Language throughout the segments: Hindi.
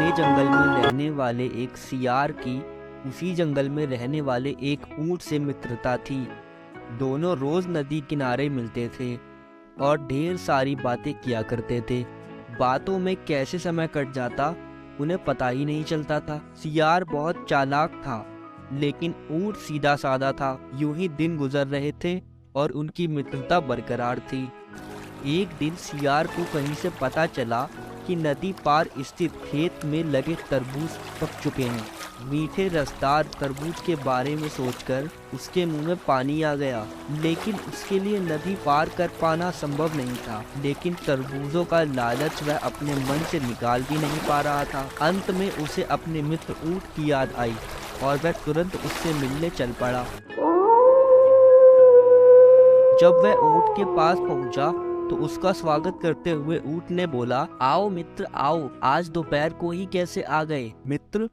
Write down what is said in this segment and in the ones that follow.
घने जंगल में रहने वाले एक सियार की उसी जंगल में रहने वाले एक ऊंट से मित्रता थी। दोनों रोज नदी किनारे मिलते थे और ढेर सारी बातें किया करते थे। बातों में कैसे समय कट जाता उन्हें पता ही नहीं चलता था। सियार बहुत चालाक था, लेकिन ऊंट सीधा साधा था। यूं ही दिन गुजर रहे थे और उनकी मित्रता बरकरार थी। एक दिन सियार को कहीं से पता चला कि नदी पार स्थित खेत में लगे तरबूज पक चुके हैं। मीठे रसदार तरबूज के बारे में सोचकर उसके मुंह में पानी आ गया, लेकिन उसके लिए नदी पार कर पाना संभव नहीं था। लेकिन तरबूजों का लालच वह अपने मन से निकाल भी नहीं पा रहा था। अंत में उसे अपने मित्र ऊंट की याद आई और वह तुरंत उससे मिलने चल पड़ा। जब वह ऊंट के पास पहुंचा तो उसका स्वागत करते हुए ऊंट ने बोला, आओ मित्र आओ, आज दोपहर को ही कैसे आ गए? मित्र,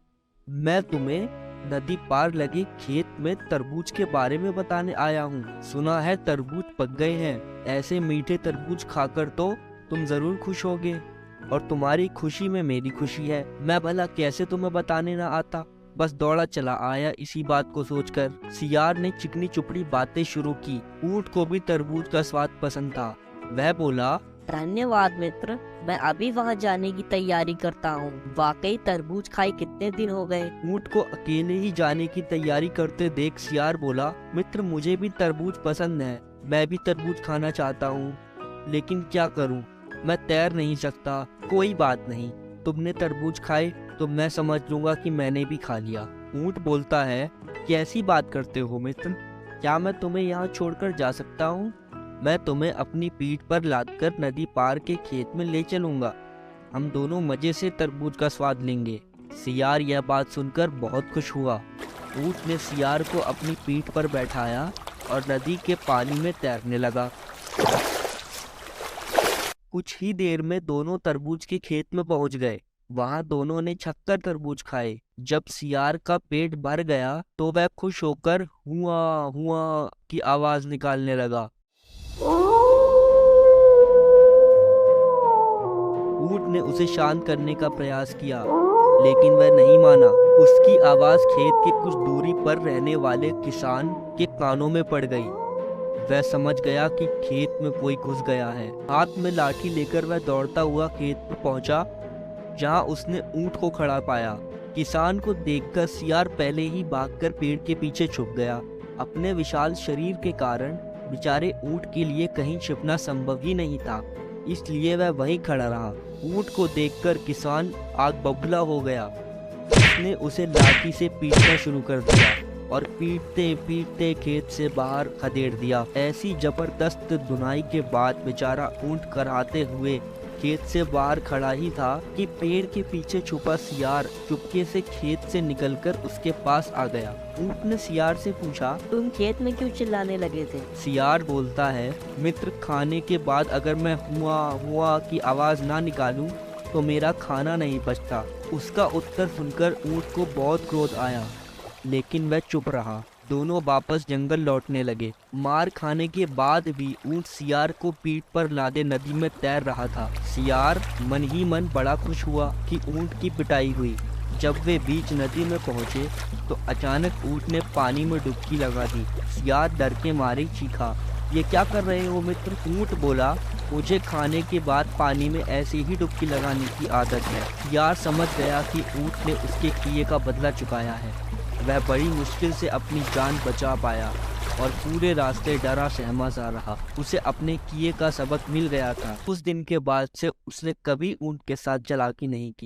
मैं तुम्हें नदी पार लगे खेत में तरबूज के बारे में बताने आया हूँ। सुना है तरबूज पक गए हैं। ऐसे मीठे तरबूज खाकर तो तुम जरूर खुश होगे और तुम्हारी खुशी में मेरी खुशी है। मैं भला कैसे तुम्हें बताने ना आता, बस दौड़ा चला आया इसी बात को सोचकर। सियार ने चिकनी चुपड़ी बातें शुरू की। ऊंट को भी तरबूज का स्वाद पसंद था। वह बोला, धन्यवाद मित्र, मैं अभी वहाँ जाने की तैयारी करता हूँ। वाकई तरबूज खाए कितने दिन हो गए। ऊंट को अकेले ही जाने की तैयारी करते देख सियार बोला, मित्र मुझे भी तरबूज पसंद है। मैं भी तरबूज खाना चाहता हूँ, लेकिन क्या करूँ, मैं तैर नहीं सकता। कोई बात नहीं, तुमने तरबूज खाए तो मैं समझ लूंगा कि मैंने भी खा लिया। ऊंट बोलता है, कैसी बात करते हो मित्र, क्या मैं तुम्हें यहाँ छोड़कर जा सकता हूँ? मैं तुम्हें अपनी पीठ पर लादकर नदी पार के खेत में ले चलूंगा। हम दोनों मजे से तरबूज का स्वाद लेंगे। सियार यह बात सुनकर बहुत खुश हुआ। ऊंट ने सियार को अपनी पीठ पर बैठाया और नदी के पानी में तैरने लगा। कुछ ही देर में दोनों तरबूज के खेत में पहुंच गए। वहां दोनों ने 76 तरबूज खाए। जब सियार का पेट भर गया तो वह खुश होकर हुआ हुआ की आवाज निकालने लगा। ऊंट ने उसे शांत करने का प्रयास किया, लेकिन वह नहीं माना। उसकी आवाज खेत के कुछ दूरी पर रहने वाले किसान के कानों में पड़ गई। वह समझ गया कि खेत में कोई घुस गया है। हाथ में लाठी लेकर वह दौड़ता हुआ खेत पर पहुंचा, जहां उसने ऊंट को खड़ा पाया। किसान को देखकर सियार पहले ही भागकर पेड़ के पीछे छुप गया। अपने विशाल शरीर के कारण बेचारे ऊंट के लिए कहीं छिपना संभव ही नहीं था, इसलिए वह वहीं खड़ा रहा। ऊंट को देखकर किसान आग बबूला हो गया। उसने उसे लाठी से पीटना शुरू कर दिया और पीटते पीटते खेत से बाहर खदेड़ दिया। ऐसी जबरदस्त धुनाई के बाद बेचारा ऊंट कराहते हुए खेत से बाहर खड़ा ही था कि पेड़ के पीछे छुपा सियार चुपके से खेत से निकलकर उसके पास आ गया। ऊंट ने सियार से पूछा, तुम खेत में क्यों चिल्लाने लगे थे? सियार बोलता है, मित्र खाने के बाद अगर मैं हुआ हुआ की आवाज ना निकालूं तो मेरा खाना नहीं बचता। उसका उत्तर सुनकर ऊंट को बहुत क्रोध आया, लेकिन वह चुप रहा। दोनों वापस जंगल लौटने लगे। मार खाने के बाद भी ऊंट सियार को पीठ पर लादे नदी में तैर रहा था। सियार मन ही मन बड़ा खुश हुआ कि ऊंट की पिटाई हुई। जब वे बीच नदी में पहुंचे तो अचानक ऊंट ने पानी में डुबकी लगा दी। सियार डर के मारे चीखा, ये क्या कर रहे हो मित्र? ऊंट बोला, मुझे खाने के बाद पानी में ऐसे ही डुबकी लगाने की आदत है। सियार समझ गया कि ऊंट ने उसके किए का बदला चुकाया है। वह बड़ी मुश्किल से अपनी जान बचा पाया और पूरे रास्ते डरा सहमा सा रहा। उसे अपने किए का सबक मिल गया था। उस दिन के बाद से उसने कभी ऊंट के साथ चालाकी नहीं की।